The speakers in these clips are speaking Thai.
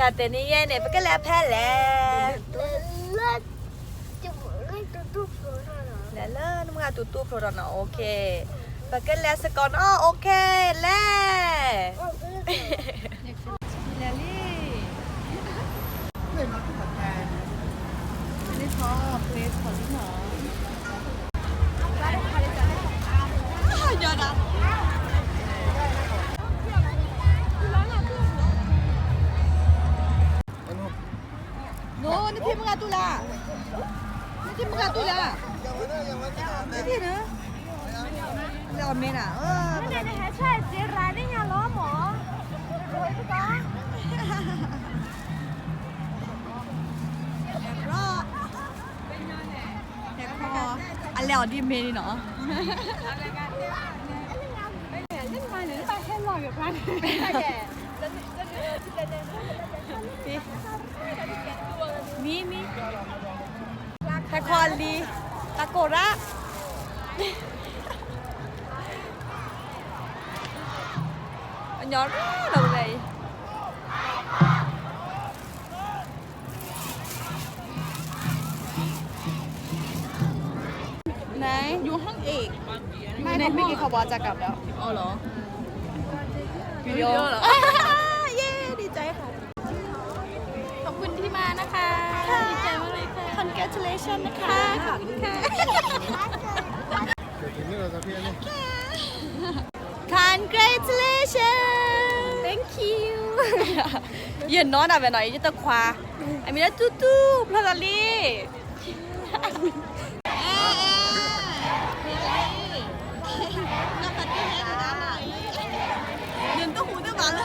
ta tên đi này phải cái là phe lẹ lẹ lên nó tụt tụt rồi nó ok và cái lẹ sẽ còn ok lẹ lẹ điนี่ชอบเพลสของที่หมอยอดอ่ะโน้นี่ที่มึงอะตุลานี่ที่มึงอะตุลานี่ที่นะเราเมน่ะ那你还穿这来的呀，老母，我不讲。อันแล้วดีเมนี่เนาะมีแค่คอลีตะโกระอันย้อนเราเลยไหนอยู่ห้องเอกไม่กี่เขาบอกจะกลับแล้วอ๋อเหรอวิดีโอเหรอเย้ดีใจค่ะขอบคุณที่มานะคะดีใจมากเลยค่ะ congratulations นะคะขอบคุณค่ะ congratulations thank you ยืนนอนอ่ะไปหน่อยจะตะควาไอ้มีแล้วตู้พลาลี่ยืนตู้หูตู้บ้านเลย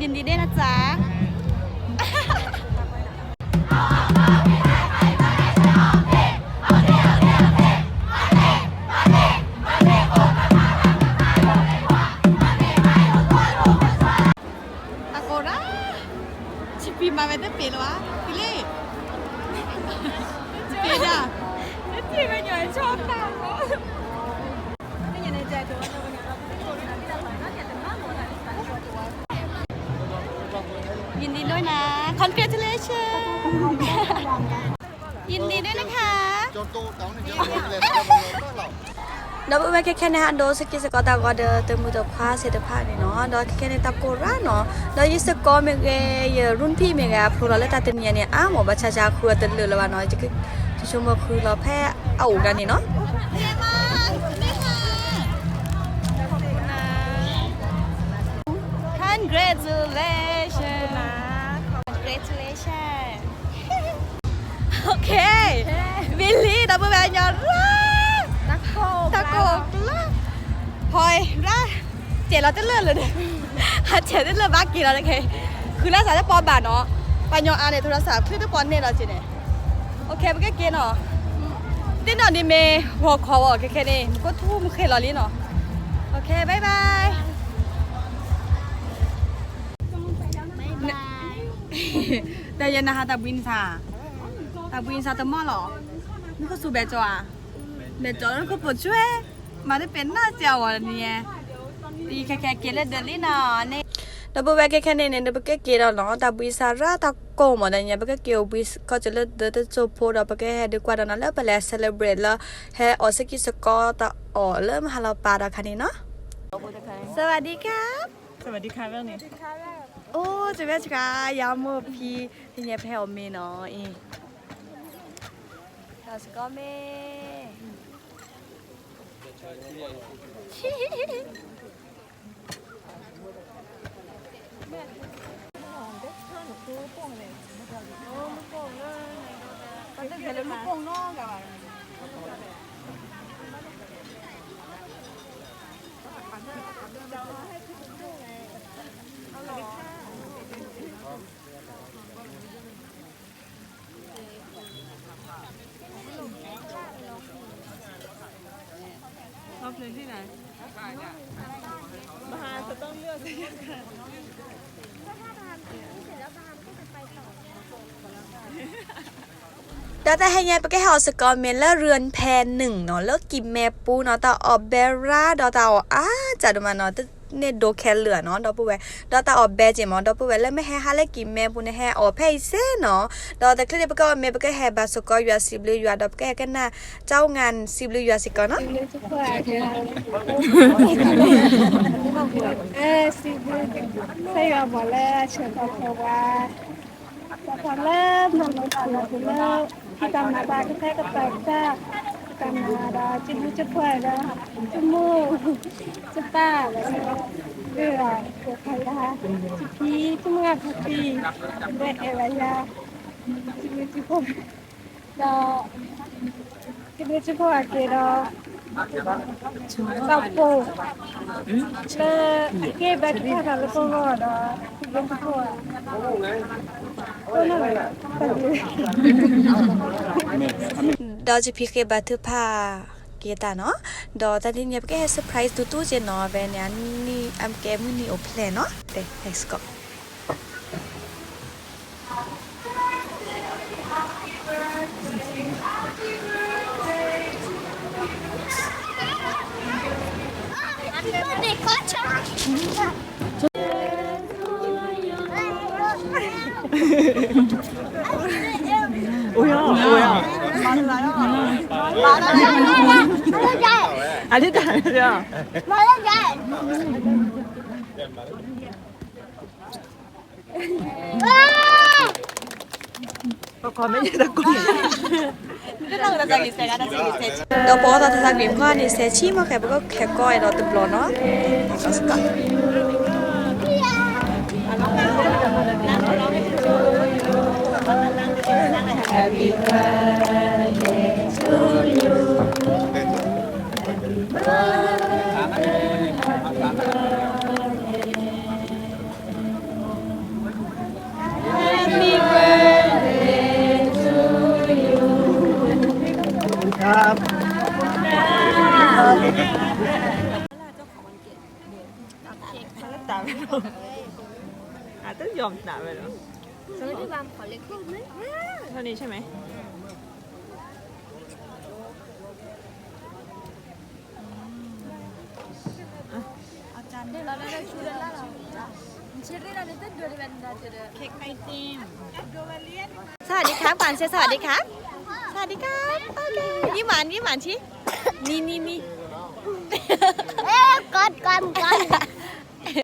ยินดีด้วยนะจ๊ะตะโกระชิปีมาเป็นเปลี่ยนหรอวะพี่เล่เปลี่ยนอ่ะที่เป็นหน่อยชอบตามเขาไม่ยังในใจตัวยินดีด้วยนะ congratulations ยินดีด้วยนะคะเราไปแค่ในฮันโดสกิสกอตากอเดอเตมุตพาเสตพาเนี่ยเนาะเราแค่ในตะโกราเนาะเรายิสกอเมเกยรุ่นพี่เมกาพลูเราเลตาเตเนียเนี่ยอ้าวหมอบัชชาครัวเตลือละวันน้อยจะคือชมว่าคือเราแพ้เอากันนี่เนาะเย้มากนี่ค่ะขอบคุณนะ congratulations congratulations โอเควิลลี่ดับเบิลแบนยอดตะโกล่ะพอยร่าเจ๋เราจะเลื่อนเลยเนี่ยเจ๋จะเลื่อนบ้ากี่แล้วโอเคคือน่าสาจะปอนบาทเนาะปัญญาอาเนี่ยโทรศัพท์คือจะปอนเนี่ยเราจีเนี่ยโอเคมันก็เกณฑ์เนาะที่นอนดีเมย์หัวคอแค่นี้ก็ทุ่มเคยรอลิ้นเนาะโอเคบายบายแต่ยันนะคะแต่บินซาตะมอหรอนี่ก็สูเบจอ่ะเบจนั่นก็ปวดช่วยมาได้เป็นหน้าเจ้าอ่ะเนี่ยดีแค่เกลือเดลี่น่ะเนี่ยดับเบิลแบกแค่เนี่ยดับเบิลเกลือเนาะแต่บิซาร่าตะโกหมดเนี่ยบักเกลบิสก็จะเลือดเดือดโจโพดับเบิลให้ดีกว่านั้นแล้วไปแล้วเซเลบรตแล้วให้ออสกิสกอตะเริ่มฮาลาปาดาคันนี้เนาะสวัสดีครับสวัสดีค่ะเรื่องนี้โอ้จะเป็นจ้ายามมือพี่ที่เนี่ยแผ่วเมเนาะอีเราสก็เมก็จะเป็นลูกโป่งนอกกับ เราเพลงที่ไหน ถ้าทำเสร็จแล้วบามก็จะไปต่อ ดอแต่ให้ยายไปแก้หอสกอร์เมนแล้วเรือนแพนหนึ่งเนาะแล้วกินแม่ปูเนาะตาออบเบราดอตาจัดมาเนาะเนี่ยโดแคเหลือเนาะดอปเวดอตาออบเบเจมอดอปเวแล้วไม่ให้ฮาเลกินแม่ปูเนี่ยให้ออเพยเซเนาะดอแต่คลิปก็เมไปแก้แฮบาสกอร์ยูสิบลิยูดอปแก้กันนะเจ้างานสิบลิยูสิกอเนาะ สิใส่ยาบ่แล้วเชิญเขาบอกว่าจะทำเริ่มนำมาตลอดเริ่มที่ตามนาบาก็แค่กับไปจ้าตามนาดาจิบุจะพ่อยแล้วจมูกจะป้าแล้วเรือเกิดใครนะคะจิพีทุ่งงานพักปีเด็กเอรยาจิบุจะพ่อดอจิบุจะพ่อเกดอกับปูเลยเก็บแบบที่ทำแล้วก็รอดอจิบุจะพ่อก็นั่นแหละ ดอจะพิเคบัตถุพาเกียตาเนาะดอตอนนี้เนี่ยแกเซอร์ไพรส์ตู้เจเนาะเวเนียนี่อัมแกมือนี่โอเพลเนาะเด้ let's go เด็กก็ชอบ อธิษฐานเดียว มาแล้วยาย ก็ขอไม่ใช่ตะกุยเราจะกินเสร็จแล้วจะกินเสร็จ ดอปอตอทากิมก็นี่เซชิมาแค่ก็แค่ก้อยดอตบลอเนาะ let's goตาไปแล้วอาจจะยอมตาไปแล้ว สวัสดีบามขอเล็กขึ้นไหม เท่านี้ใช่ไหม เดี๋ยวเราได้ชูแล้วเราเชื่อได้เราได้ดูได้เป็นเราจะได้เค้กไอติม สวัสดีครับปานเซสวัสดีครับสวัสดีครับโอเคยิ้มหวานชินี่ เอ๊ะกอด